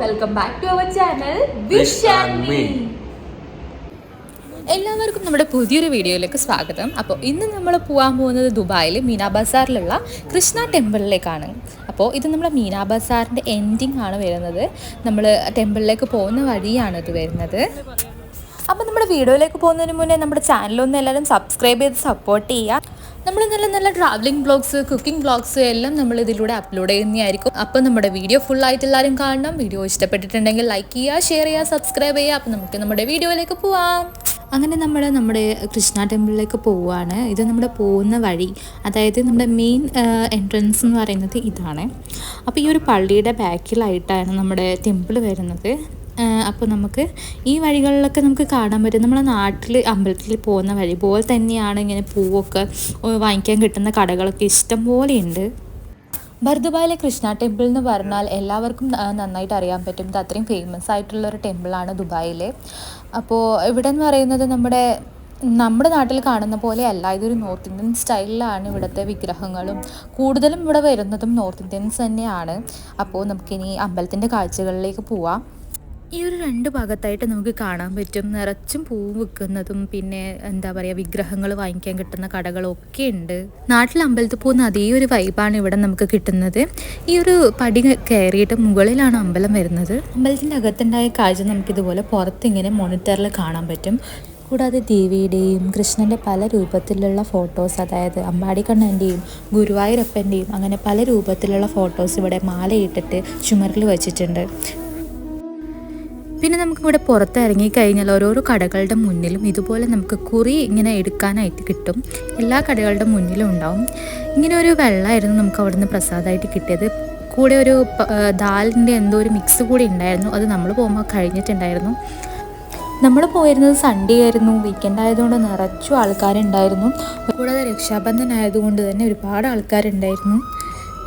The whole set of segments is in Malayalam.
Welcome back to our channel wish and me. എല്ലാവർക്കും നമ്മുടെ പുതിയൊരു വീഡിയോയിലേക്ക് സ്വാഗതം. അപ്പോൾ ഇന്ന് നമ്മൾ പോകാൻ പോകുന്നത് ദുബായിൽ മീന ബസാറിലുള്ള കൃഷ്ണ ടെമ്പിളിലേക്കാണ്. അപ്പോൾ ഇത് നമ്മുടെ മീന ബസാറിൻ്റെ എൻഡിങ് ആണ് വരുന്നത്. നമ്മൾ ടെമ്പിളിലേക്ക് പോകുന്ന വഴിയാണ് ഇത് വരുന്നത്. അപ്പോൾ നമ്മുടെ വീഡിയോയിലേക്ക് പോകുന്നതിന് മുന്നേ നമ്മുടെ ചാനലൊന്ന് എല്ലാവരും സബ്സ്ക്രൈബ് ചെയ്ത് സപ്പോർട്ട് ചെയ്യുക. നമ്മൾ നല്ല നല്ല ട്രാവലിംഗ് വ്ളോഗ്സ്, കുക്കിംഗ് വ്ളോഗ്സ് എല്ലാം നമ്മൾ ഇതിലൂടെ അപ്ലോഡ് ചെയ്യുന്നതായിരിക്കും. അപ്പോൾ നമ്മുടെ വീഡിയോ ഫുള്ളായിട്ട് എല്ലാവരും കാണണം. വീഡിയോ ഇഷ്ടപ്പെട്ടിട്ടുണ്ടെങ്കിൽ ലൈക്ക് ചെയ്യുക, ഷെയർ ചെയ്യുക, സബ്സ്ക്രൈബ് ചെയ്യുക. അപ്പോൾ നമുക്ക് നമ്മുടെ വീഡിയോയിലേക്ക് പോവാം. അങ്ങനെ നമ്മുടെ കൃഷ്ണ ടെമ്പിളിലേക്ക് പോവുകയാണ്. ഇത് നമ്മുടെ പോകുന്ന വഴി, അതായത് നമ്മുടെ മെയിൻ എൻട്രൻസ് എന്ന് പറയുന്നത് ഇതാണ്. അപ്പോൾ ഈ ഒരു പള്ളിയുടെ ബാക്കിലായിട്ടാണ് നമ്മുടെ ടെമ്പിൾ വരുന്നത്. അപ്പോൾ നമുക്ക് ഈ വഴികളിലൊക്കെ നമുക്ക് കാണാൻ പറ്റും. നമ്മളെ നാട്ടിൽ അമ്പലത്തിൽ പോകുന്ന വഴി പോലെ തന്നെയാണ്. ഇങ്ങനെ പൂവൊക്കെ വാങ്ങിക്കാൻ കിട്ടുന്ന കടകളൊക്കെ ഇഷ്ടം പോലെയുണ്ട്. ദുബായിലെ കൃഷ്ണ ടെമ്പിൾ എന്ന് പറഞ്ഞാൽ എല്ലാവർക്കും നന്നായിട്ട് അറിയാൻ പറ്റും. ഇത് അത്രയും ഫേമസ് ആയിട്ടുള്ളൊരു ടെമ്പിളാണ് ദുബായിലെ. അപ്പോൾ ഇവിടെ എന്ന് പറയുന്നത് നമ്മുടെ നാട്ടിൽ കാണുന്ന പോലെ അല്ല. ഇതൊരു നോർത്ത് ഇന്ത്യൻ സ്റ്റൈലിലാണ് ഇവിടുത്തെ വിഗ്രഹങ്ങളും. കൂടുതലും ഇവിടെ വരുന്നതും നോർത്ത് ഇന്ത്യൻസ് തന്നെയാണ്. അപ്പോൾ നമുക്കിനി അമ്പലത്തിൻ്റെ കാഴ്ചകളിലേക്ക് പോവാം. ഈ ഒരു രണ്ട് ഭാഗത്തായിട്ട് നമുക്ക് കാണാൻ പറ്റും നിറച്ചും പൂ വിൽക്കുന്നതും പിന്നെ വിഗ്രഹങ്ങൾ വാങ്ങിക്കാൻ കിട്ടുന്ന കടകളൊക്കെ ഉണ്ട്. നാട്ടിൽ അമ്പലത്തിൽ പോകുന്ന അതേ ഒരു വൈബാണ് ഇവിടെ നമുക്ക് കിട്ടുന്നത്. ഈ ഒരു പടി കയറിയിട്ട് മുകളിലാണ് അമ്പലം വരുന്നത്. അമ്പലത്തിൻ്റെ അകത്തുണ്ടായ കാഴ്ച നമുക്കിതുപോലെ പുറത്തിങ്ങനെ മോണിറ്ററിൽ കാണാൻ പറ്റും. കൂടാതെ ദേവിയുടെയും കൃഷ്ണൻ്റെ പല രൂപത്തിലുള്ള ഫോട്ടോസ്, അതായത് അമ്പാടിക്കണ്ണൻ്റെയും ഗുരുവായൂരപ്പൻ്റെയും അങ്ങനെ പല രൂപത്തിലുള്ള ഫോട്ടോസ് ഇവിടെ മാലയിട്ടിട്ട് ചുമരിൽ വച്ചിട്ടുണ്ട്. പിന്നെ നമുക്കിവിടെ പുറത്ത് ഇറങ്ങിക്കഴിഞ്ഞാൽ ഓരോരോ കടകളുടെ മുന്നിലും ഇതുപോലെ നമുക്ക് കുറി ഇങ്ങനെ എടുക്കാനായിട്ട് കിട്ടും. എല്ലാ കടകളുടെ മുന്നിലും ഉണ്ടാവും. ഇങ്ങനെ ഒരു വെള്ളമായിരുന്നു നമുക്ക് അവിടെ നിന്ന് പ്രസാദമായിട്ട് കിട്ടിയത്. കൂടെ ഒരു ദാലിൻ്റെ എന്തോ ഒരു മിക്സ് കൂടി ഉണ്ടായിരുന്നു. അത് നമ്മൾ പോകുമ്പോൾ കഴിഞ്ഞിട്ടുണ്ടായിരുന്നു. നമ്മൾ പോയിരുന്നത് സൺഡേ ആയിരുന്നു. വീക്കെൻഡ് ആയതുകൊണ്ട് നിറച്ചു ആൾക്കാരുണ്ടായിരുന്നു. കൂടാതെ രക്ഷാബന്ധൻ ആയതുകൊണ്ട് തന്നെ ഒരുപാട് ആൾക്കാരുണ്ടായിരുന്നു.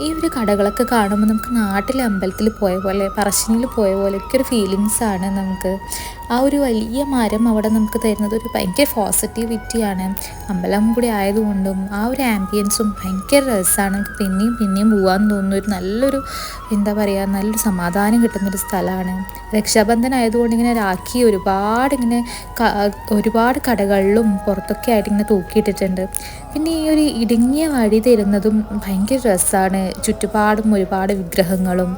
ഈ ഒരു കടകളൊക്കെ കാണുമ്പോൾ നമുക്ക് നാട്ടിലെ അമ്പലത്തിൽ പോയ പോലെ, പറശ്ശിനിയിൽ പോയ പോലെയൊക്കെ ഒരു ഫീലിങ്സാണ് നമുക്ക്. ആ ഒരു വലിയ മരം അവിടെ നമുക്ക് തരുന്നത് ഒരു ഭയങ്കര പോസിറ്റിവിറ്റിയാണ്. അമ്പലം കൂടി ആയതുകൊണ്ടും ആ ഒരു ആംബിയൻസും ഭയങ്കര രസമാണ്. നമുക്ക് പിന്നെയും പോകാൻ തോന്നുന്നു. ഒരു നല്ലൊരു നല്ലൊരു സമാധാനം കിട്ടുന്നൊരു സ്ഥലമാണ്. രക്ഷാബന്ധൻ ആയതുകൊണ്ട് ഇങ്ങനെ രാഖി ഒരുപാട് കടകളിലും പുറത്തൊക്കെ ആയിട്ട് ഇങ്ങനെ തൂക്കിയിട്ടിട്ടുണ്ട്. പിന്നെ ഈ ഒരു ഇടുങ്ങിയ വഴി തരുന്നതും ഭയങ്കര രസമാണ്. ചുറ്റുപാടും ഒരുപാട് വിഗ്രഹങ്ങളും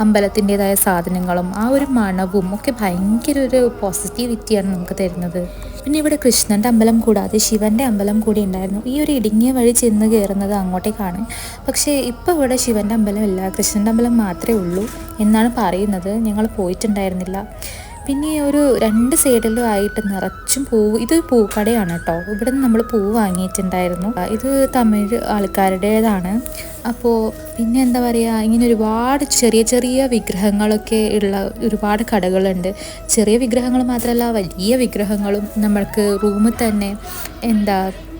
അമ്പലത്തിൻ്റെതായ സാധനങ്ങളും ആ ഒരു മണവും ഒക്കെ ഭയങ്കര ഒരു പോസിറ്റിവിറ്റിയാണ് നമുക്ക് തരുന്നത്. പിന്നെ ഇവിടെ കൃഷ്ണൻ്റെ അമ്പലം കൂടാതെ ശിവൻ്റെ അമ്പലം കൂടി ഉണ്ടായിരുന്നു. ഈ ഒരു ഇടുങ്ങിയ വഴി ചെന്ന് കയറുന്നത് അങ്ങോട്ടേക്കാണ്. പക്ഷേ ഇപ്പോൾ ഇവിടെ ശിവൻ്റെ അമ്പലം ഇല്ല, കൃഷ്ണൻ്റെ അമ്പലം മാത്രമേ ഉള്ളൂ എന്നാണ് പറയുന്നത്. ഞങ്ങൾ പോയിട്ടുണ്ടായിരുന്നില്ല. പിന്നെ ഒരു രണ്ട് സൈഡിലും ആയിട്ട് നിറച്ചും പൂവ്. ഇത് പൂക്കടയാണ് കേട്ടോ. ഇവിടെ നിന്ന് നമ്മൾ പൂവ് വാങ്ങിയിട്ടുണ്ടായിരുന്നു. ഇത് തമിഴ് ആൾക്കാരുടേതാണ്. അപ്പോൾ പിന്നെ ഇങ്ങനെ ഒരുപാട് ചെറിയ ചെറിയ വിഗ്രഹങ്ങളൊക്കെ ഉള്ള ഒരുപാട് കടകളുണ്ട്. ചെറിയ വിഗ്രഹങ്ങൾ മാത്രമല്ല, വലിയ വിഗ്രഹങ്ങളും നമ്മൾക്ക് റൂമിൽ തന്നെ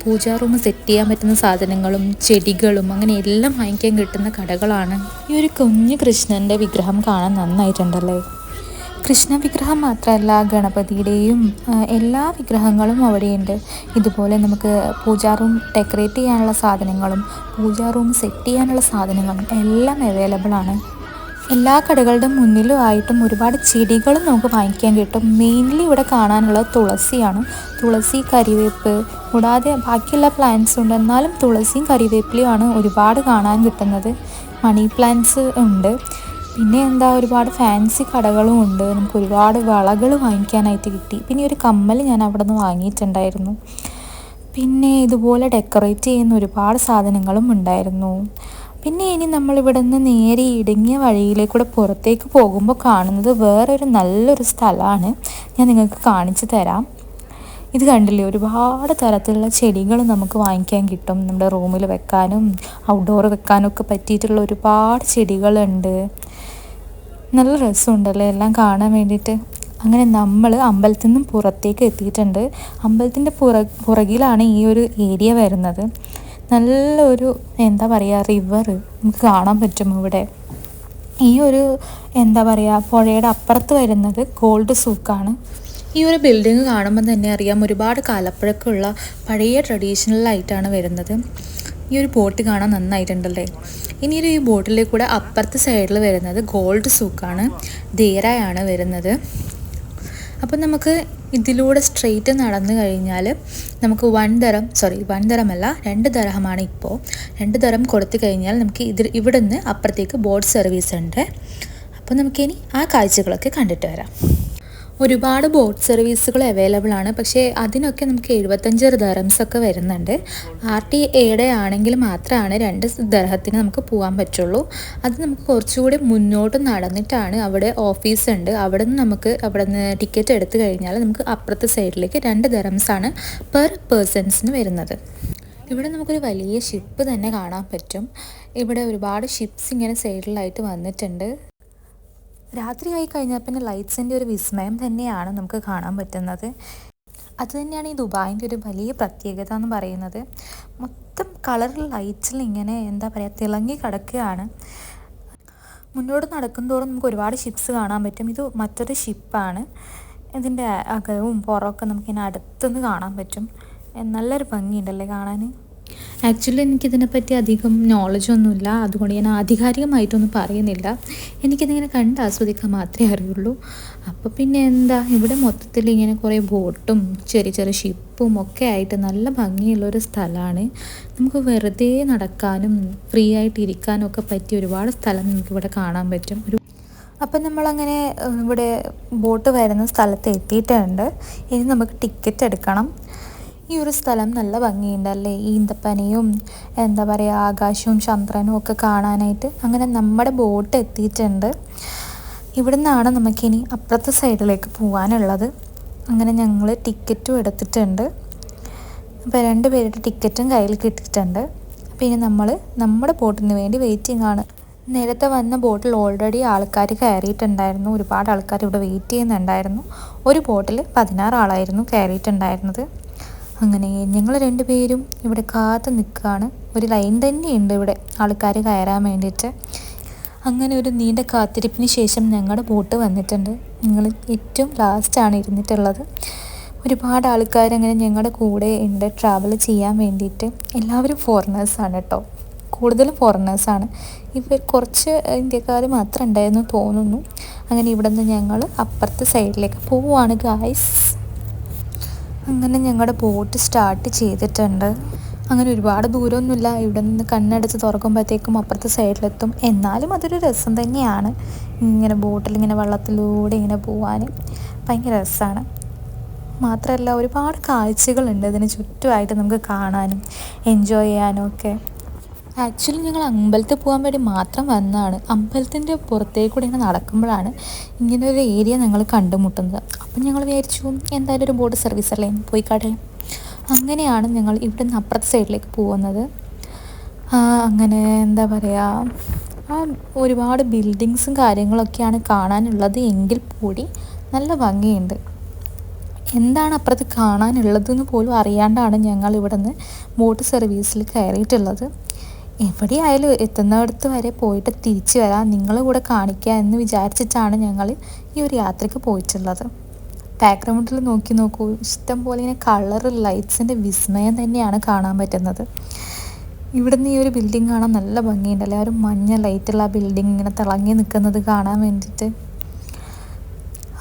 പൂജാ റൂം സെറ്റ് ചെയ്യാൻ പറ്റുന്ന സാധനങ്ങളും ചെടികളും അങ്ങനെ എല്ലാം വാങ്ങിക്കാൻ കിട്ടുന്ന കടകളാണ്. ഈ ഒരു കുഞ്ഞു കൃഷ്ണൻ്റെ വിഗ്രഹം കാണാൻ നന്നായിട്ടുണ്ടല്ലേ. കൃഷ്ണ വിഗ്രഹം മാത്രമല്ല, ഗണപതിയുടെയും എല്ലാ വിഗ്രഹങ്ങളും അവിടെയുണ്ട്. ഇതുപോലെ നമുക്ക് പൂജാ റൂം ഡെക്കറേറ്റ് ചെയ്യാനുള്ള സാധനങ്ങളും പൂജാ റൂം സെറ്റ് ചെയ്യാനുള്ള സാധനങ്ങളും എല്ലാം അവൈലബിൾ ആണ്. എല്ലാ കടകളുടെ മുന്നിലും ആയിട്ടും ഒരുപാട് ചെടികളും നമുക്ക് വാങ്ങിക്കാൻ കിട്ടും. മെയിൻലി ഇവിടെ കാണാനുള്ളത് തുളസിയാണ്. തുളസി, കരിവേപ്പ്, കൂടാതെ ബാക്കിയുള്ള പ്ലാന്റ്സ് ഉണ്ട്. എന്നാലും തുളസിയും കരിവേപ്പിലയുമാണ് ഒരുപാട് കാണാൻ കിട്ടുന്നത്. മണി പ്ലാന്റ്സ് ഉണ്ട്. പിന്നെ ഒരുപാട് ഫാൻസി കടകളും ഉണ്ട്. നമുക്ക് ഒരുപാട് വളകൾ വാങ്ങിക്കാനായിട്ട് കിട്ടി. പിന്നെ ഒരു കമ്മൽ ഞാൻ അവിടെ നിന്ന് വാങ്ങിയിട്ടുണ്ടായിരുന്നു. പിന്നെ ഇതുപോലെ ഡെക്കറേറ്റ് ചെയ്യുന്ന ഒരുപാട് സാധനങ്ങളും ഉണ്ടായിരുന്നു. പിന്നെ ഇനി നമ്മളിവിടെ നിന്ന് നേരെ ഇടുങ്ങിയ വഴിയിലേക്കൂടെ പുറത്തേക്ക് പോകുമ്പോൾ കാണുന്നത് വേറൊരു നല്ലൊരു സ്ഥലമാണ്. ഞാൻ നിങ്ങൾക്ക് കാണിച്ചു തരാം. ഇത് കണ്ടില്ലേ, ഒരുപാട് തരത്തിലുള്ള ചെടികൾ നമുക്ക് വാങ്ങിക്കാൻ കിട്ടും. നമ്മുടെ റൂമിൽ വെക്കാനും ഔട്ട്ഡോർ വെക്കാനും ഒക്കെ പറ്റിയിട്ടുള്ള ഒരുപാട് ചെടികളുണ്ട്. നല്ല രസമുണ്ടല്ലേ എല്ലാം കാണാൻ വേണ്ടിയിട്ട്. അങ്ങനെ നമ്മൾ അമ്പലത്തിൽ നിന്നും പുറത്തേക്ക് എത്തിയിട്ടുണ്ട്. അമ്പലത്തിൻ്റെ പുറകിലാണ് ഈ ഒരു ഏരിയ വരുന്നത്. നല്ലൊരു റിവർ നമുക്ക് കാണാൻ പറ്റും ഇവിടെ. ഈ ഒരു പുഴയുടെ അപ്പുറത്ത് വരുന്നത് ഗോൾഡ് സൂക്കാണ്. ഈ ഒരു ബിൽഡിങ് കാണുമ്പോൾ തന്നെ അറിയാം ഒരുപാട് കാലപ്പഴക്കമുള്ള പഴയ ട്രഡീഷണൽ ആയിട്ടാണ് വരുന്നത്. ഈ ഒരു ബോട്ട് കാണാൻ നന്നായിട്ടുണ്ടല്ലേ. ഇനിയൊരു ഈ ബോട്ടിലെ കൂടെ അപ്പുറത്തെ സൈഡിൽ വരുന്നത് ഗോൾഡ് സൂക്കാണ്, ദേറായാണ് വരുന്നത്. അപ്പോൾ നമുക്ക് ഇതിലൂടെ സ്ട്രെയിറ്റ് നടന്നു കഴിഞ്ഞാൽ നമുക്ക് 1 ദറമല്ല 2 ദർഹമാണ്. ഇപ്പോൾ 2 ദർഹം കൊടുത്തു കഴിഞ്ഞാൽ നമുക്ക് ഇവിടെ നിന്ന് അപ്പുറത്തേക്ക് ബോട്ട് സർവീസ് ഉണ്ട്. അപ്പോൾ നമുക്കിനി ആ കാഴ്ചകളൊക്കെ കണ്ടിട്ട് വരാം. ഒരുപാട് ബോട്ട് സർവീസുകൾ അവൈലബിൾ ആണ്, പക്ഷേ അതിനൊക്കെ നമുക്ക് 75 ദർഹംസൊക്കെ വരുന്നുണ്ട്. RTA ആണെങ്കിൽ മാത്രമാണ് 2 ദർഹത്തിന് നമുക്ക് പോകാൻ പറ്റുള്ളൂ. അത് നമുക്ക് കുറച്ചുകൂടി മുന്നോട്ട് നടന്നിട്ടാണ്, അവിടെ ഓഫീസ് ഉണ്ട്. അവിടെ നിന്ന് ടിക്കറ്റ് എടുത്തു കഴിഞ്ഞാൽ നമുക്ക് അപ്പുറത്തെ സൈഡിലേക്ക് 2 ദർഹംസാണ് പെർ പേഴ്സൺസിന് വരുന്നത്. ഇവിടെ നമുക്കൊരു വലിയ ഷിപ്പ് തന്നെ കാണാൻ പറ്റും. ഇവിടെ ഒരുപാട് ഷിപ്സ് ഇങ്ങനെ സൈഡിലായിട്ട് വന്നിട്ടുണ്ട്. രാത്രിയായി കഴിഞ്ഞാൽ പിന്നെ ലൈറ്റ്സിൻ്റെ ഒരു വിസ്മയം തന്നെയാണ് നമുക്ക് കാണാൻ പറ്റുന്നത്. അതുതന്നെയാണ് ഈ ദുബായിൻ്റെ ഒരു വലിയ പ്രത്യേകത എന്ന് പറയുന്നത്. മൊത്തം കളർ ലൈറ്റ്സിൽ ഇങ്ങനെ എന്താ പറയുക തിളങ്ങി കിടക്കുകയാണ്. മുന്നോട്ട് നടക്കുന്തോറും നമുക്ക് ഒരുപാട് ഷിപ്സ് കാണാൻ പറ്റും. ഇത് മറ്റൊരു ഷിപ്പാണ്. ഇതിൻ്റെ അകവും പുറമൊക്കെ നമുക്കിങ്ങനെ അടുത്തുനിന്ന് കാണാൻ പറ്റും. നല്ലൊരു ഭംഗിയുണ്ടല്ലേ കാണാൻ. ആക്ച്വലി എനിക്കിതിനെപ്പറ്റി അധികം നോളജൊന്നുമില്ല, അതുകൊണ്ട് ഞാൻ ആധികാരികമായിട്ടൊന്നും പറയുന്നില്ല. എനിക്കിതിങ്ങനെ കണ്ട് ആസ്വദിക്കാൻ മാത്രമേ അറിയുള്ളൂ. അപ്പോൾ പിന്നെ എന്താ, ഇവിടെ മൊത്തത്തിൽ ഇങ്ങനെ കുറേ ബോട്ടും ചെറിയ ചെറിയ ഷിപ്പും ഒക്കെ ആയിട്ട് നല്ല ഭംഗിയുള്ളൊരു സ്ഥലമാണ്. നമുക്ക് വെറുതെ നടക്കാനും ഫ്രീ ആയിട്ട് ഇരിക്കാനും ഒക്കെ പറ്റിയ ഒരുപാട് സ്ഥലം നമുക്കിവിടെ കാണാൻ പറ്റും. അപ്പം നമ്മളങ്ങനെ ഇവിടെ ബോട്ട് വരുന്ന സ്ഥലത്ത് എത്തിയിട്ടുണ്ട്. ഇനി നമുക്ക് ടിക്കറ്റ് എടുക്കണം. ഈ ഒരു സ്ഥലം നല്ല ഭംഗിയുണ്ടല്ലേ, ഈന്തപ്പനയും എന്താ പറയുക ആകാശവും ചന്ദ്രനും ഒക്കെ കാണാനായിട്ട്. അങ്ങനെ നമ്മുടെ ബോട്ട് എത്തിയിട്ടുണ്ട്. ഇവിടെ നിന്നാണ് നമുക്കിനി അപ്പുറത്തെ സൈഡിലേക്ക് പോകാനുള്ളത്. അങ്ങനെ ഞങ്ങൾ ടിക്കറ്റും എടുത്തിട്ടുണ്ട്. അപ്പോൾ 2 പേരുടെ ടിക്കറ്റും കയ്യിൽ കിട്ടിയിട്ടുണ്ട്. അപ്പോൾ ഇനി നമ്മുടെ ബോട്ടിന് വേണ്ടി വെയിറ്റിംഗ് ആണ്. നേരത്തെ വന്ന ബോട്ടിൽ ഓൾറെഡി ആൾക്കാർ കയറിയിട്ടുണ്ടായിരുന്നു. ഒരുപാട് ആൾക്കാർ ഇവിടെ വെയിറ്റ് ചെയ്യുന്നുണ്ടായിരുന്നു. ഒരു ബോട്ടിൽ 16 ആളായിരുന്നു കയറിയിട്ടുണ്ടായിരുന്നത്. അങ്ങനെ ഞങ്ങൾ 2 പേരും ഇവിടെ കാത്ത് നിൽക്കുകയാണ്. ഒരു ലൈൻ തന്നെയുണ്ട് ഇവിടെ ആൾക്കാർ കയറാൻ വേണ്ടിയിട്ട്. അങ്ങനെ ഒരു നീണ്ട കാത്തിരിപ്പിന് ശേഷം ഞങ്ങളുടെ ബോട്ട് വന്നിട്ടുണ്ട്. ഞങ്ങൾ ഏറ്റവും ലാസ്റ്റാണ് ഇരുന്നിട്ടുള്ളത്. ഒരുപാട് ആൾക്കാരങ്ങനെ ഞങ്ങളുടെ കൂടെ ഉണ്ട് ട്രാവൽ ചെയ്യാൻ വേണ്ടിയിട്ട്. എല്ലാവരും ഫോറിനേഴ്സാണ് കേട്ടോ, കൂടുതലും ഫോറിനേഴ്സാണ്. ഇവർ കുറച്ച് ഇന്ത്യക്കാർ മാത്രം ഉണ്ടായിരുന്നു തോന്നുന്നു. അങ്ങനെ ഇവിടെ നിന്ന് ഞങ്ങൾ അപ്പുറത്തെ സൈഡിലേക്ക് പോവുകയാണ് ഗായ്സ്. അങ്ങനെ ഞങ്ങളുടെ ബോട്ട് സ്റ്റാർട്ട് ചെയ്തിട്ടുണ്ട്. അങ്ങനെ ഒരുപാട് ദൂരമൊന്നുമില്ല, ഇവിടെ നിന്ന് കണ്ണടച്ച് തുറക്കുമ്പോഴത്തേക്കും അപ്പുറത്തെ സൈഡിലെത്തും. എന്നാലും അതൊരു രസം തന്നെയാണ്, ഇങ്ങനെ ബോട്ടിലിങ്ങനെ വെള്ളത്തിലൂടെ ഇങ്ങനെ പോകാൻ ഭയങ്കര രസമാണ്. മാത്രമല്ല ഒരുപാട് കാഴ്ചകളുണ്ട് ഇതിന് ചുറ്റുമായിട്ട് നമുക്ക് കാണാനും എൻജോയ് ചെയ്യാനും ഒക്കെ. ആക്ച്വലി ഞങ്ങൾ അമ്പലത്തിൽ പോകാൻ വേണ്ടി മാത്രം വന്നതാണ്. അമ്പലത്തിൻ്റെ പുറത്തേക്കൂടെ ഇങ്ങനെ നടക്കുമ്പോഴാണ് ഇങ്ങനെ ഒരു ഏരിയ ഞങ്ങൾ കണ്ടുമുട്ടുന്നത്. അപ്പം ഞങ്ങൾ വിചാരിച്ചു എന്തായാലും ഒരു ബോട്ട് സർവീസ് അല്ലേ, പോയി കളയാം. അങ്ങനെയാണ് ഞങ്ങൾ ഇവിടെ നിന്ന് അപ്പുറത്തെ സൈഡിലേക്ക് പോകുന്നത്. അങ്ങനെ എന്താ പറയുക, ഒരുപാട് ബിൽഡിങ്സും കാര്യങ്ങളൊക്കെയാണ് കാണാനുള്ളത് എങ്കിൽ കൂടി നല്ല ഭംഗിയുണ്ട്. എന്താണ് അപ്പുറത്ത് കാണാനുള്ളതെന്ന് പോലും അറിയാണ്ടാണ് ഞങ്ങൾ ഇവിടെ നിന്ന് ബോട്ട് സർവീസിൽ കയറിയിട്ടുള്ളത്. എവിടെയായാലും എത്തുന്നിടത്ത് വരെ പോയിട്ട് തിരിച്ചു വരാം, നിങ്ങളെ കൂടെ കാണിക്കുക എന്ന് വിചാരിച്ചിട്ടാണ് ഞങ്ങൾ ഈ ഒരു യാത്രയ്ക്ക് പോയിട്ടുള്ളത്. ബാക്ക്ഗ്രൗണ്ടിൽ നോക്കൂ, ഇഷ്ടം പോലെ ഇങ്ങനെ കളർ ലൈറ്റ്സിൻ്റെ വിസ്മയം തന്നെയാണ് കാണാൻ പറ്റുന്നത്. ഇവിടുന്ന് ഈ ഒരു ബിൽഡിംഗ് കാണാൻ നല്ല ഭംഗിയുണ്ടല്ലേ, ആ ഒരു മഞ്ഞ ലൈറ്റുള്ള ആ ബിൽഡിംഗ് ഇങ്ങനെ തിളങ്ങി നിൽക്കുന്നത് കാണാൻ വേണ്ടിയിട്ട്.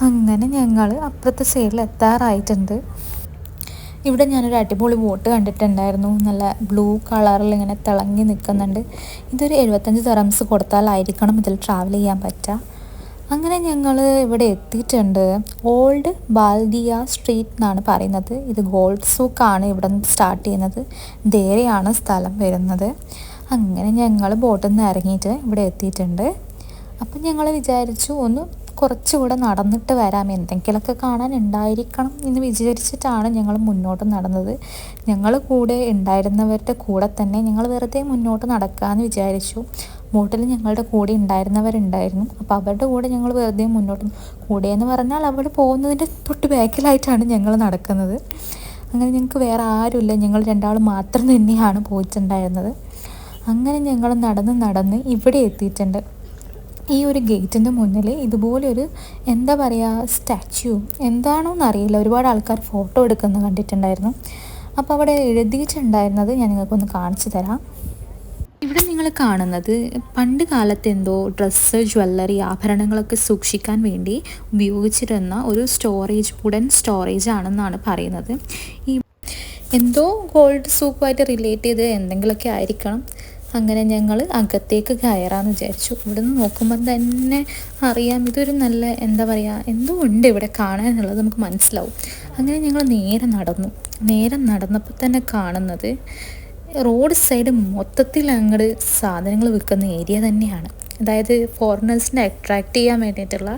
അങ്ങനെ ഞങ്ങൾ അപ്പുറത്തെ സൈഡിൽ എത്താറായിട്ടുണ്ട്. ഇവിടെ ഞാനൊരു അടിപൊളി ബോട്ട് കണ്ടിട്ടുണ്ടായിരുന്നു, നല്ല ബ്ലൂ കളറിൽ ഇങ്ങനെ തിളങ്ങി നിൽക്കുന്നുണ്ട്. ഇതൊരു 75 ദർഹംസ് കൊടുത്താലായിരിക്കണം ഇതിൽ ട്രാവൽ ചെയ്യാൻ പറ്റുക. അങ്ങനെ ഞങ്ങൾ ഇവിടെ എത്തിയിട്ടുണ്ട്. ഓൾഡ് ബാൽദിയ സ്ട്രീറ്റ് എന്നാണ് പറയുന്നത്. ഇത് ഗോൾഡ് സൂക്കാണ് ഇവിടെ നിന്ന് സ്റ്റാർട്ട് ചെയ്യുന്നത്. ദേറയാണ് സ്ഥലം വരുന്നത്. അങ്ങനെ ഞങ്ങൾ ബോട്ടിൽ നിന്ന് ഇറങ്ങിയിട്ട് ഇവിടെ എത്തിയിട്ടുണ്ട്. അപ്പം ഞങ്ങൾ വിചാരിച്ചു ഒന്ന് കുറച്ചുകൂടെ നടന്നിട്ട് വരാം, എന്തെങ്കിലുമൊക്കെ കാണാൻ ഉണ്ടായിരിക്കണം എന്ന് വിചാരിച്ചിട്ടാണ് ഞങ്ങൾ മുന്നോട്ട് നടന്നത്. ഞങ്ങൾ കൂടെ ഉണ്ടായിരുന്നവരുടെ കൂടെ തന്നെ ഞങ്ങൾ വെറുതെ മുന്നോട്ട് നടക്കാമെന്ന് വിചാരിച്ചു. ബോട്ടിൽ ഞങ്ങളുടെ കൂടെ ഉണ്ടായിരുന്നവരുണ്ടായിരുന്നു. അപ്പോൾ അവരുടെ കൂടെ ഞങ്ങൾ വെറുതെ മുന്നോട്ട്, കൂടെയെന്ന് പറഞ്ഞാൽ അവിടെ പോകുന്നതിൻ്റെ തൊട്ട് ബാക്കിലായിട്ടാണ് ഞങ്ങൾ നടക്കുന്നത്. അങ്ങനെ ഞങ്ങൾക്ക് വേറെ ആരുമില്ല, ഞങ്ങൾ 2 ആൾ മാത്രം തന്നെയാണ് പോയിട്ടുണ്ടായിരുന്നത്. അങ്ങനെ ഞങ്ങൾ നടന്ന് ഇവിടെ എത്തിയിട്ടുണ്ട്. ഈ ഒരു ഗേറ്റിൻ്റെ മുന്നിൽ ഇതുപോലൊരു എന്താ പറയുക സ്റ്റാച്യു എന്താണോന്നറിയില്ല, ഒരുപാട് ആൾക്കാർ ഫോട്ടോ എടുക്കുന്നത് കണ്ടിട്ടുണ്ടായിരുന്നു. അപ്പോൾ അവിടെ എഴുതിയിട്ടുണ്ടായിരുന്നത് ഞാൻ നിങ്ങൾക്കൊന്ന് കാണിച്ചു തരാം. ഇവിടെ നിങ്ങൾ നിങ്ങൾ കാണുന്നത് പണ്ട് കാലത്ത് എന്തോ ഡ്രസ്സ്, ജ്വല്ലറി, ആഭരണങ്ങളൊക്കെ സൂക്ഷിക്കാൻ വേണ്ടി ഉപയോഗിച്ചിരുന്ന ഒരു സ്റ്റോറേജ്, വുഡൻ സ്റ്റോറേജ് ആണെന്നാണ് പറയുന്നത്. ഈ എന്തോ ഗോൾഡ് സൂക്കുമായിട്ട് റിലേറ്റ് ചെയ്ത് എന്തെങ്കിലുമൊക്കെ ആയിരിക്കണം. അങ്ങനെ ഞങ്ങൾ അകത്തേക്ക് കയറാമെന്ന് വിചാരിച്ചു. ഇവിടെ നിന്ന് നോക്കുമ്പോൾ തന്നെ അറിയാം ഇതൊരു നല്ല എന്താ പറയുക, എന്തോ ഉണ്ട് ഇവിടെ കാണാനുള്ളത് നമുക്ക് മനസ്സിലാവും. അങ്ങനെ ഞങ്ങൾ നേരെ നടന്നപ്പോൾ തന്നെ കാണുന്നത് റോഡ് സൈഡ് മൊത്തത്തിൽ അങ്ങോട്ട് സാധനങ്ങൾ വിൽക്കുന്ന ഏരിയ തന്നെയാണ്. അതായത് ഫോറിനേഴ്സിനെ അട്രാക്റ്റ് ചെയ്യാൻ വേണ്ടിയിട്ടുള്ള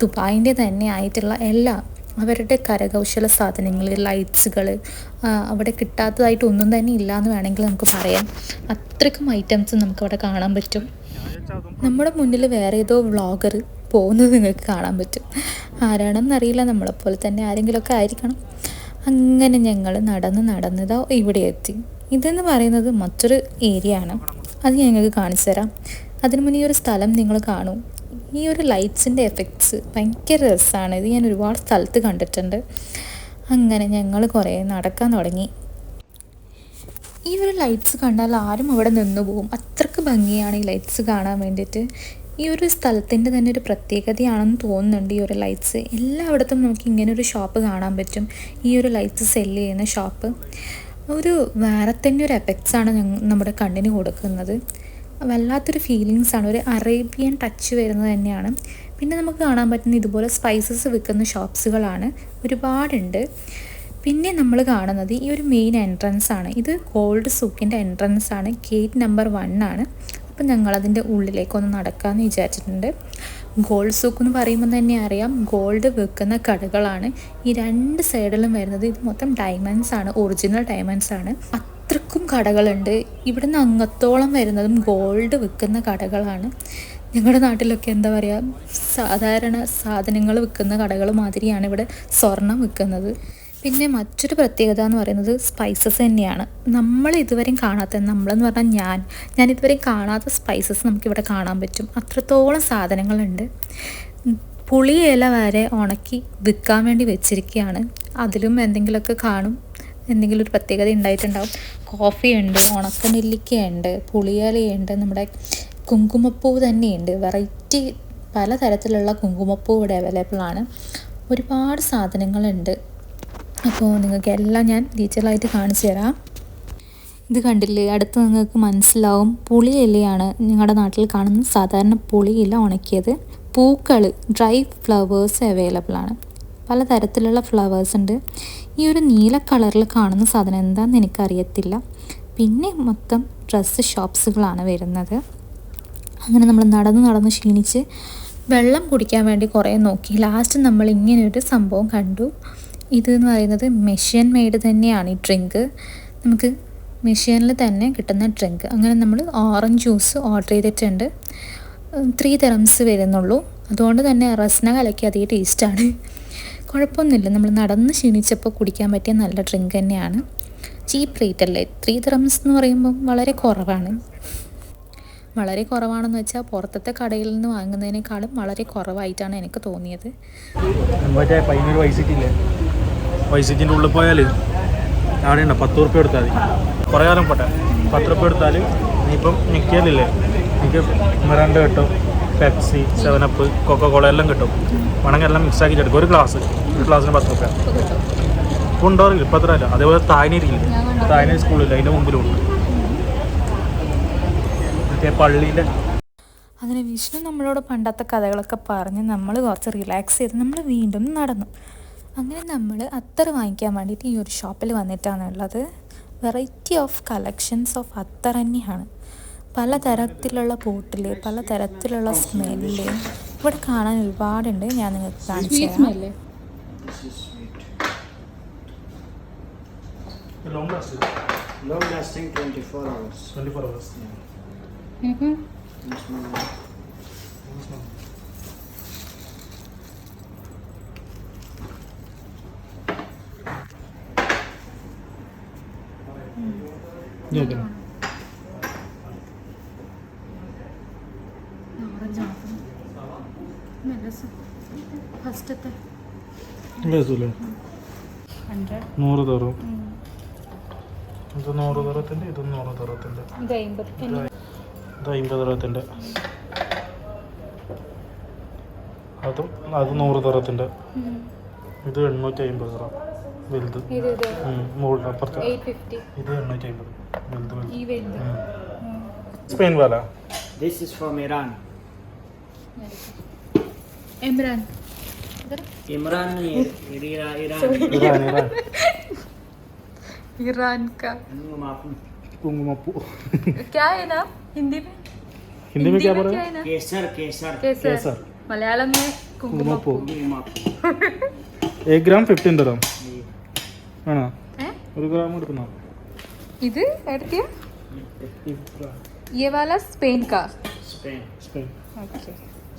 ദുബായിൻ്റെ തന്നെ ആയിട്ടുള്ള എല്ലാം, അവരുടെ കരകൗശല സാധനങ്ങൾ, ലൈറ്റ്സുകൾ, അവിടെ കിട്ടാത്തതായിട്ട് ഒന്നും തന്നെ ഇല്ല എന്ന് വേണമെങ്കിൽ നമുക്ക് പറയാം. അത്രയ്ക്കും ഐറ്റംസ് നമുക്കവിടെ കാണാൻ പറ്റും. നമ്മുടെ മുന്നിൽ വേറെ ഏതോ വ്ളോഗർ പോകുന്നത് നിങ്ങൾക്ക് കാണാൻ പറ്റും. ആരാണെന്നറിയില്ല, നമ്മളെപ്പോലെ തന്നെ ആരെങ്കിലുമൊക്കെ ആയിരിക്കണം. അങ്ങനെ ഞങ്ങൾ നടന്നതോ ഇവിടെ എത്തി. ഇതെന്ന് പറയുന്നത് മറ്റൊരു ഏരിയ ആണ്, അത് ഞങ്ങൾക്ക് കാണിച്ചു തരാം. അതിനു മുന്നേ ഈ ഒരു സ്ഥലം നിങ്ങൾ കാണൂ. ഈ ഒരു ലൈറ്റ്സിൻ്റെ എഫക്ട്സ് ഭയങ്കര രസമാണ്. ഇത് ഞാൻ ഒരുപാട് സ്ഥലത്ത് കണ്ടിട്ടുണ്ട്. അങ്ങനെ ഞങ്ങൾ കുറേ നടക്കാൻ തുടങ്ങി. ഈ ഒരു ലൈറ്റ്സ് കണ്ടാൽ ആരും അവിടെ നിന്ന് പോകും, അത്രയ്ക്ക് ഭംഗിയാണ് ഈ ലൈറ്റ്സ് കാണാൻ വേണ്ടിയിട്ട്. ഈ ഒരു സ്ഥലത്തിൻ്റെ തന്നെ ഒരു പ്രത്യേകതയാണെന്ന് തോന്നുന്നുണ്ട് ഈ ഒരു ലൈറ്റ്സ്. എല്ലായിടത്തും നമുക്ക് ഇങ്ങനെ ഒരു ഷോപ്പ് കാണാൻ പറ്റും. ഈ ഒരു ലൈറ്റ്സ് സെല്ല് ചെയ്യുന്ന ഷോപ്പ് ഒരു വേറെ തന്നെ ഒരു എഫക്ട്സാണ് നമ്മുടെ കണ്ണിന് കൊടുക്കുന്നത്. വല്ലാത്തൊരു ഫീലിങ്സാണ്, ഒരു അറേബ്യൻ ടച്ച് വരുന്നത് തന്നെയാണ്. പിന്നെ നമുക്ക് കാണാൻ പറ്റുന്ന ഇതുപോലെ സ്പൈസസ് വിൽക്കുന്ന ഷോപ്സുകളാണ് ഒരുപാടുണ്ട്. പിന്നെ നമ്മൾ കാണുന്നത് ഈ ഒരു മെയിൻ എൻട്രൻസ് ആണ്. ഇത് ഗോൾഡ് സൂക്കിൻ്റെ എൻട്രൻസ് ആണ്, ഗേറ്റ് നമ്പർ 1 ആണ്. അപ്പം ഞങ്ങളതിൻ്റെ ഉള്ളിലേക്കൊന്ന് നടക്കാമെന്ന് വിചാരിച്ചിട്ടുണ്ട്. ഗോൾഡ് സൂക്ക് എന്ന് പറയുമ്പോൾ തന്നെ അറിയാം ഗോൾഡ് വിൽക്കുന്ന കടകളാണ് ഈ രണ്ട് സൈഡിലും വരുന്നത്. ഇത് മൊത്തം ഡയമണ്ട്സ് ആണ്, ഒറിജിനൽ ഡയമണ്ട്സ് ആണ്. അത്രക്കും കടകളുണ്ട്. ഇവിടുന്ന് അങ്ങത്തോളം വരുന്നതും ഗോൾഡ് വിൽക്കുന്ന കടകളാണ്. ഞങ്ങളുടെ നാട്ടിലൊക്കെ എന്താ പറയുക, സാധാരണ സാധനങ്ങൾ വിൽക്കുന്ന കടകൾ മാതിരിയാണ് ഇവിടെ സ്വർണം വിൽക്കുന്നത്. പിന്നെ മറ്റൊരു പ്രത്യേകത എന്ന് പറയുന്നത് സ്പൈസസ് തന്നെയാണ്. നമ്മൾ ഇതുവരെയും കാണാത്ത, നമ്മളെന്ന് പറഞ്ഞാൽ ഞാൻ ഇതുവരെയും കാണാത്ത സ്പൈസസ് നമുക്കിവിടെ കാണാൻ പറ്റും. അത്രത്തോളം സാധനങ്ങളുണ്ട്. പുളിയില വരെ ഉണക്കി വിൽക്കാൻ വേണ്ടി വെച്ചിരിക്കുകയാണ്. അതിലും എന്തെങ്കിലുമൊക്കെ കാണും, എന്തെങ്കിലും ഒരു പ്രത്യേകത ഉണ്ടായിട്ടുണ്ടാവും. കോഫിയുണ്ട്, ഉണക്കനെല്ലിക്കയുണ്ട്, പുളിയിലയുണ്ട്, നമ്മുടെ കുങ്കുമപ്പൂ തന്നെയുണ്ട്. വെറൈറ്റി പലതരത്തിലുള്ള കുങ്കുമപ്പൂ ഇവിടെ അവൈലബിൾ ആണ്. ഒരുപാട് സാധനങ്ങളുണ്ട്. അപ്പോൾ നിങ്ങൾക്ക് എല്ലാം ഞാൻ ഡീറ്റെയിൽ ആയിട്ട് കാണിച്ചു തരാം. ഇത് കണ്ടില്ലേ, അടുത്ത് നിങ്ങൾക്ക് മനസ്സിലാവും പുളിയിലയാണ് ഞങ്ങളുടെ നാട്ടിൽ കാണുന്ന സാധാരണ പുളിയില ഉണക്കിയത്. പൂക്കൾ, ഡ്രൈ ഫ്ലവേഴ്സ് അവൈലബിൾ ആണ്. പലതരത്തിലുള്ള ഫ്ലവേഴ്സ് ഉണ്ട്. ഈ ഒരു നീല കളറിൽ കാണുന്ന സാധനം എന്താണെന്ന് എനിക്കറിയത്തില്ല. പിന്നെ മൊത്തം ഡ്രസ്സ് ഷോപ്സുകളാണ് വരുന്നത്. അങ്ങനെ നമ്മൾ നടന്ന് ക്ഷീണിച്ച് വെള്ളം കുടിക്കാൻ വേണ്ടി കുറേ നോക്കി. ലാസ്റ്റ് നമ്മൾ ഇങ്ങനെയൊരു സംഭവം കണ്ടു. ഇതെന്ന് പറയുന്നത് മെഷീൻ മെയ്ഡ് തന്നെയാണ് ഈ ഡ്രിങ്ക്. നമുക്ക് മെഷീനിൽ തന്നെ കിട്ടുന്ന ഡ്രിങ്ക്. അങ്ങനെ നമ്മൾ ഓറഞ്ച് ജ്യൂസ് ഓർഡർ ചെയ്തിട്ടുണ്ട്. 3 dirhams വരുന്നുള്ളൂ. അതുകൊണ്ട് തന്നെ റസ്ന കലക്കി അതേ ടേസ്റ്റാണ്. കുഴപ്പമൊന്നുമില്ല. നമ്മൾ നടന്ന് ക്ഷീണിച്ചപ്പോൾ കുടിക്കാൻ പറ്റിയ നല്ല ഡ്രിങ്ക് തന്നെയാണ്. ചീപ്പ് റേറ്റ് അല്ലേ. 3 dirhams എന്ന് പറയുമ്പം വളരെ കുറവാണ്. വളരെ കുറവാണെന്ന് വെച്ചാൽ പുറത്തത്തെ കടയിൽ നിന്ന് വാങ്ങുന്നതിനേക്കാളും വളരെ കുറവായിട്ടാണ് എനിക്ക് തോന്നിയത്. വൈസിറ്റിൻ്റെ ഉള്ളിൽ പോയാൽ ആടെയുണ്ട് 10 ഉറുപ്പ്യ എടുത്താൽ മതി. കുറേ കാലം പോട്ടെ, 10 ഉറുപ്പ്യ എടുത്താൽ ഇനിയിപ്പം നിൽക്കിയാലില്ലേ, എനിക്ക് മിറാണ്ട കിട്ടും, പെപ്സി, 7up, കൊക്കോകോള എല്ലാം കിട്ടും. വേണമെങ്കിൽ എല്ലാം മിക്സ് ആക്കി എടുക്കും. ഒരു ഗ്ലാസ്സിന് 10 ഉറുപ്പ്യ. ഇപ്പോൾ ഉണ്ടാവില്ല, ഇപ്പോൾ അത്ര അല്ല. അതേപോലെ തായ്നയിരിക്കില്ല, തായ്നരി സ്കൂളില്ല, അതിൻ്റെ മുമ്പിലുണ്ട് പള്ളിയിലെ. അങ്ങനെ വിഷ്ണു നമ്മളോട് പണ്ടത്തെ കഥകളൊക്കെ പറഞ്ഞ് നമ്മൾ കുറച്ച് റിലാക്സ് ചെയ്ത് നമ്മൾ വീണ്ടും നടന്നു. അങ്ങനെ നമ്മൾ അത്തർ വാങ്ങിക്കാൻ വേണ്ടിയിട്ട് ഈ ഒരു ഷോപ്പിൽ വന്നിട്ടാണുള്ളത്. വെറൈറ്റി ഓഫ് കളക്ഷൻസ് ഓഫ് അത്തർ തന്നെയാണ്. പലതരത്തിലുള്ള ബോട്ടിൽ, പലതരത്തിലുള്ള സ്മെല്ല് ഇവിടെ കാണാൻ ഒരുപാടുണ്ട്. ഞാൻ നിങ്ങൾക്ക് കാണിച്ചു തരാം. Long lasting 24 hours. 24 hours. ഫസ്റ്റത്തെ 100 തറും. ഇത് 100 തറത്തിൻ്റെ, ഇത് 100 തറത്തിൻ്റെ. ഇത് 50 ദിറത്തിൻ്റെ. അത് 100 ദിറത്തിൻ്റെ. ഇത് 850 ദിറം വലുത്. മുകളിൽ അപ്പുറത്ത് ഇത് 850 വലുത്. സ്പെയിൻ വാല. This is from Iran. Imran Imran नहीं, Iran. ഇറാൻ. ईरान का കുങ്കുമപ്പൂ. क्या है नाम हिंदी में? हिंदी में क्या बोल रहे क्या हैं? है नाम? केसर केसर केसर. मलयालम में കുങ്കുമപ്പൂ. कुंकुमप्पू. 1 ഗ്രാം 15 ദിറം ആണോ? हैं? 1 ഗ്രാം എടുക്കുന്നോ? ഇത് എടുത്തിയ ये वाला स्पेन का. Spain Spain. Okay.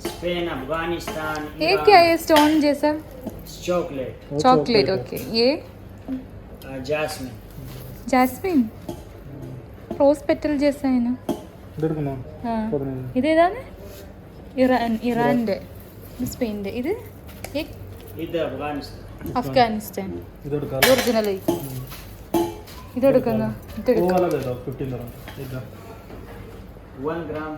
Spain Afghanistan ये क्या है स्टोन जैसा? Chocolate chocolate. ओके. ये जासमिन ജാസ്മിൻ റോസ് പെറ്റൽ ജैसा है ना? ഇതെടുക്കുന്നോ? हाँ. 15. ഇത് ഏതാണ്? ഇറാൻ്റെ. ഇത് സ്പെയിൻ്റെ. ഇത് इधर अफगानिस्तान അഫ്ഗാനിസ്ഥാൻ. ഇതെടുക്കാം. ഒറിജിനൽ ഇതെടുക്കുന്ന वो वाला दे दो 15 दिरहम इधर. 1 ग्राम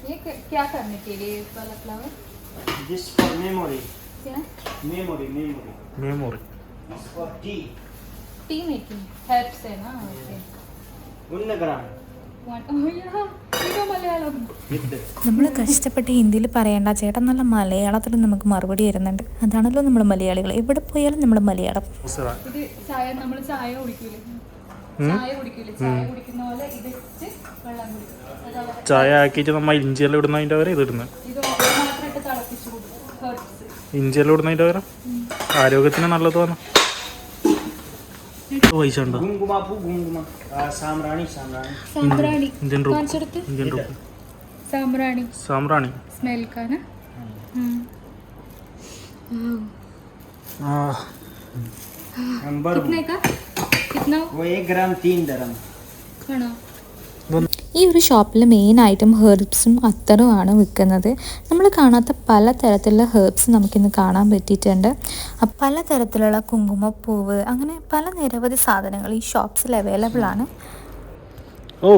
ये क्या करने के लिए वाला फ्लावर? दिस फॉर मेमोरी क्या? Memory memory. For T T making helps है ना? ओके. 1 ग्राम ഇത് മലയാളം. इधर നമ്മൾ കഷ്ടപ്പെട്ട് ഹിന്ദിയിൽ പറയേണ്ട ചേട്ടൻ നല്ല മലയാളത്തിൽ നമുക്ക് മറുപടി തരുന്നുണ്ട്. അതാണല്ലോ നമ്മൾ മലയാളികൾ, എവിടെ പോയാലും നമ്മൾ മലയാളം. ഇത് ചായ നമ്മൾ ചായ കുടിക്കൂലേ? ചായ കുടിക്കൂലേ? ചായ കുടിക്കുന്ന പോലെ ഇത് വെള്ളം കുടിക്കും. ചായ ആക്കിയിട്ട് നമ്മൾ ഇഞ്ചിയെല്ലാം ഇടുന്നതിൻ്റെ വരെ ഇത് ഇടുന്നത്. ഇത് മാത്രം ഇട്ട് തിളപ്പിച്ച് കൊടുക്കും. ഇഞ്ചിയെല്ലാം ഇടുന്നതിൻ്റെ വരെ ആരോഗ്യത്തിന് നല്ലതാണ്. പൈസ ഉണ്ടോ? गुमगुमा सामरानी സാമ്പ്രാണി ഇന്ത്യൻ രൂപ. കാണിച്ചെടുത്ത്. ഇന്ത്യൻ രൂപ. സാമ്പ്രാണി സാമ്പ്രാണി. स्मेल का ना? नंबर कितने का? कितना वो 1 ग्राम 3 दिरहम ആണോ? ഈ ഒരു ഷോപ്പിൽ മെയിനായിട്ടും ഹെർബ്സും അത്തറുമാണ് വിൽക്കുന്നത്. നമ്മൾ കാണാത്ത പലതരത്തിലുള്ള ഹെർബ്സ് നമുക്കിന്ന് കാണാൻ പറ്റിയിട്ടുണ്ട്. പലതരത്തിലുള്ള കുങ്കുമപ്പൂവ്, അങ്ങനെ പല നിരവധി സാധനങ്ങൾ ഈ ഷോപ്സിൽ അവൈലബിൾ ആണ്. ഓ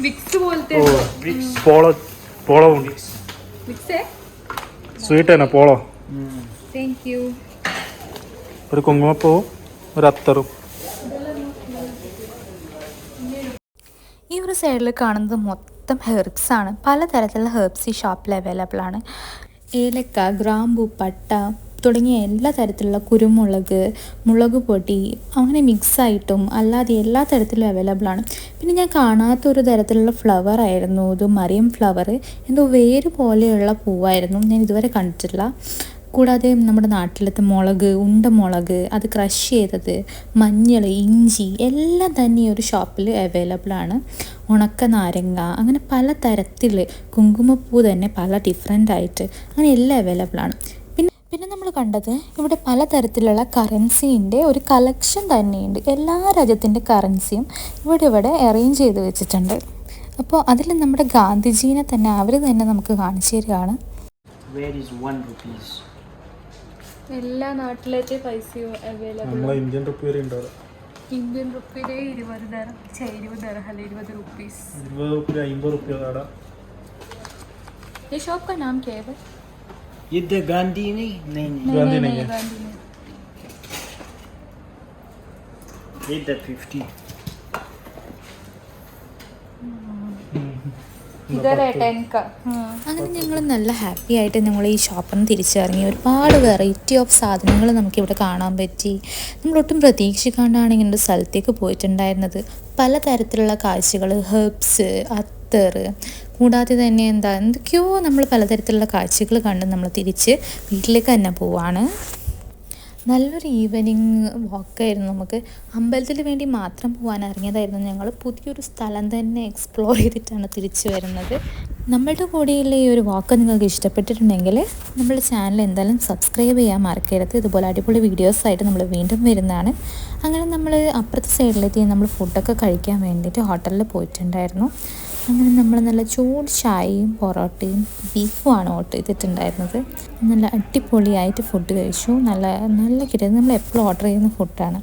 വിക്സ് പോലത്തെ പോളോ. Polo Vicks. സ്വീറ്റ് ആണ് പോളോ. Thank you. ഒരു കുങ്കുമപ്പൂവും ഒരു അത്തറും. ഈ ഒരു സൈഡിൽ കാണുന്നത് മൊത്തം ഹെർബ്സ് ആണ്. പലതരത്തിലുള്ള ഹെർബ്സ് ഈ ഷോപ്പിൽ അവൈലബിൾ ആണ്. ഏലക്ക, ഗ്രാമ്പു, പട്ട തുടങ്ങിയ എല്ലാ തരത്തിലുള്ള കുരുമുളക്, മുളക് പൊടി, അങ്ങനെ മിക്സായിട്ടും അല്ലാതെ എല്ലാ തരത്തിലും അവൈലബിൾ ആണ്. പിന്നെ ഞാൻ കാണാത്തൊരു തരത്തിലുള്ള ഫ്ലവർ ആയിരുന്നു ഇത്. മറിയം ഫ്ലവർ, എന്തോ വേര് പോലെയുള്ള പൂവായിരുന്നു, ഞാൻ ഇതുവരെ കണ്ടിട്ടില്ല. കൂടാതെ നമ്മുടെ നാട്ടിലത്തെ മുളക്, ഉണ്ടമുളക്, അത് ക്രഷ് ചെയ്തത്, മഞ്ഞൾ, ഇഞ്ചി എല്ലാം തന്നെ ഈ ഒരു ഷോപ്പിൽ അവൈലബിൾ ആണ്. ഉണക്ക നാരങ്ങ, അങ്ങനെ പല തരത്തിൽ, കുങ്കുമപ്പൂ തന്നെ പല ഡിഫറെൻ്റ് ആയിട്ട്, അങ്ങനെ എല്ലാം അവൈലബിൾ ആണ്. പിന്നെ നമ്മൾ കണ്ടത് ഇവിടെ പലതരത്തിലുള്ള കറൻസീൻ്റെ ഒരു കളക്ഷൻ തന്നെയുണ്ട്. എല്ലാ രാജ്യത്തിൻ്റെ കറൻസിയും ഇവിടെ അറേഞ്ച് ചെയ്ത് വെച്ചിട്ടുണ്ട്. അപ്പോൾ അതിൽ നമ്മുടെ ഗാന്ധിജീനെ തന്നെ അവർ തന്നെ നമുക്ക് കാണിച്ചു തരികയാണ്. Where is 1 rupees? എല്ലാ നാട്ടിലത്തെ പൈസയും അവൈലബിൾ. നമ്മളെ ഇന്ത്യൻ റുപ്പി വരെ ഉണ്ടാവും. ഇന്ത്യൻ റുപ്പിയുടെ 20 ദർഹം, 20 ദർഹം അല്ല 20 रुपीस. 20 റുപ്പി 50 റുപ്പി കാട. ये शॉप का नाम क्या है? इधर गांधी नहीं गांधी नहीं है. गांधी नहीं. इधर 50 ഇതേ 10 का. അങ്ങനെ ഞങ്ങൾ നല്ല ഹാപ്പി ആയിട്ട് ഞങ്ങൾ ഈ ഷോപ്പിൽ നിന്ന് തിരിച്ചിറങ്ങി. ഒരുപാട് വെറൈറ്റി ഓഫ് സാധനങ്ങൾ നമുക്കിവിടെ കാണാൻ പറ്റി. നമ്മളൊട്ടും പ്രതീക്ഷിക്കാണ്ടാണ് ഇങ്ങനെ സ്ഥലത്തേക്ക് പോയിട്ടുണ്ടായിരുന്നത്. പലതരത്തിലുള്ള കാഴ്ചകൾ, ഹെർബ്സ്, അത്തർ, കൂടാതെ തന്നെ എന്തൊക്കെയോ നമ്മൾ പലതരത്തിലുള്ള കാഴ്ചകൾ കണ്ട് നമ്മൾ തിരിച്ച് വീട്ടിലേക്ക് തന്നെ പോവാണ്. നല്ലൊരു ഈവനിങ് വാക്കായിരുന്നു. നമുക്ക് അമ്പലത്തിൽ വേണ്ടി മാത്രം പോകാൻ ഇറങ്ങിയതായിരുന്നു ഞങ്ങൾ. പുതിയൊരു സ്ഥലം തന്നെ എക്സ്പ്ലോർ ചെയ്തിട്ടാണ് തിരിച്ചു വരുന്നത്. നമ്മളുടെ കൂടെയുള്ള ഈ ഒരു വാക്ക് നിങ്ങൾക്ക് ഇഷ്ടപ്പെട്ടിട്ടുണ്ടെങ്കിൽ നമ്മുടെ ചാനൽ എന്തായാലും സബ്സ്ക്രൈബ് ചെയ്യാൻ മറക്കരുത്. ഇതുപോലെ അടിപൊളി വീഡിയോസായിട്ട് നമ്മൾ വീണ്ടും വരുന്നതാണ്. അങ്ങനെ നമ്മൾ അപ്പുറത്തെ സൈഡിലെത്തി നമ്മൾ ഫുഡൊക്കെ കഴിക്കാൻ വേണ്ടിയിട്ട് ഹോട്ടലിൽ പോയിട്ടുണ്ടായിരുന്നു. അങ്ങനെ നമ്മൾ നല്ല ചൂട് ചായയും പൊറോട്ടയും ബീഫുമാണ് ഓർഡർ ചെയ്തിട്ടുണ്ടായിരുന്നത്. നല്ല അടിപൊളിയായിട്ട് ഫുഡ് കഴിച്ചു. നല്ല കിട്ടുന്നത് നമ്മൾ എപ്പോഴും ഓർഡർ ചെയ്യുന്ന ഫുഡാണ്.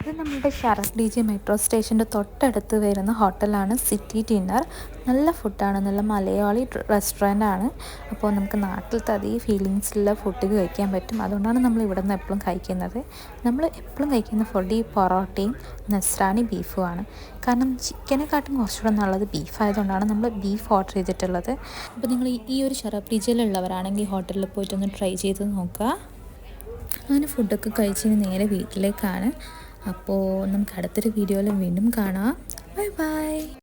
ഇത് നമ്മുടെ ഷറഫ് DJ മെട്രോ സ്റ്റേഷൻ്റെ തൊട്ടടുത്ത് വരുന്ന ഹോട്ടലാണ് സിറ്റി ഡിന്നർ. നല്ല ഫുഡാണ്, നല്ല മലയാളി റെസ്റ്റോറൻ്റാണ്. അപ്പോൾ നമുക്ക് നാട്ടിലത്തെ അതേ ഫീലിങ്സിലുള്ള ഫുഡ് കഴിക്കാൻ പറ്റും. അതുകൊണ്ടാണ് നമ്മൾ ഇവിടെ നിന്ന് എപ്പോഴും കഴിക്കുന്നത്. നമ്മൾ എപ്പോഴും കഴിക്കുന്ന ഫുഡ് ഈ പൊറോട്ടയും നസ്രാണി ബീഫുമാണ്. കാരണം ചിക്കനെക്കാട്ടും കുറച്ചുകൂടെ നല്ലത് ബീഫായതുകൊണ്ടാണ് നമ്മൾ ബീഫ് ഓർഡർ ചെയ്തിട്ടുള്ളത്. അപ്പോൾ നിങ്ങൾ ഈ ഒരു ഷറഫ് DJയിലുള്ളവരാണെങ്കിൽ ഹോട്ടലിൽ പോയിട്ടൊന്ന് ട്രൈ ചെയ്ത് നോക്കുക. അങ്ങനെ ഫുഡൊക്കെ കഴിച്ചിന് നേരെ വീട്ടിലേക്കാണ്. അപ്പോൾ നമുക്ക് അടുത്തൊരു വീഡിയോയിൽ വീണ്ടും കാണാം. Bye bye.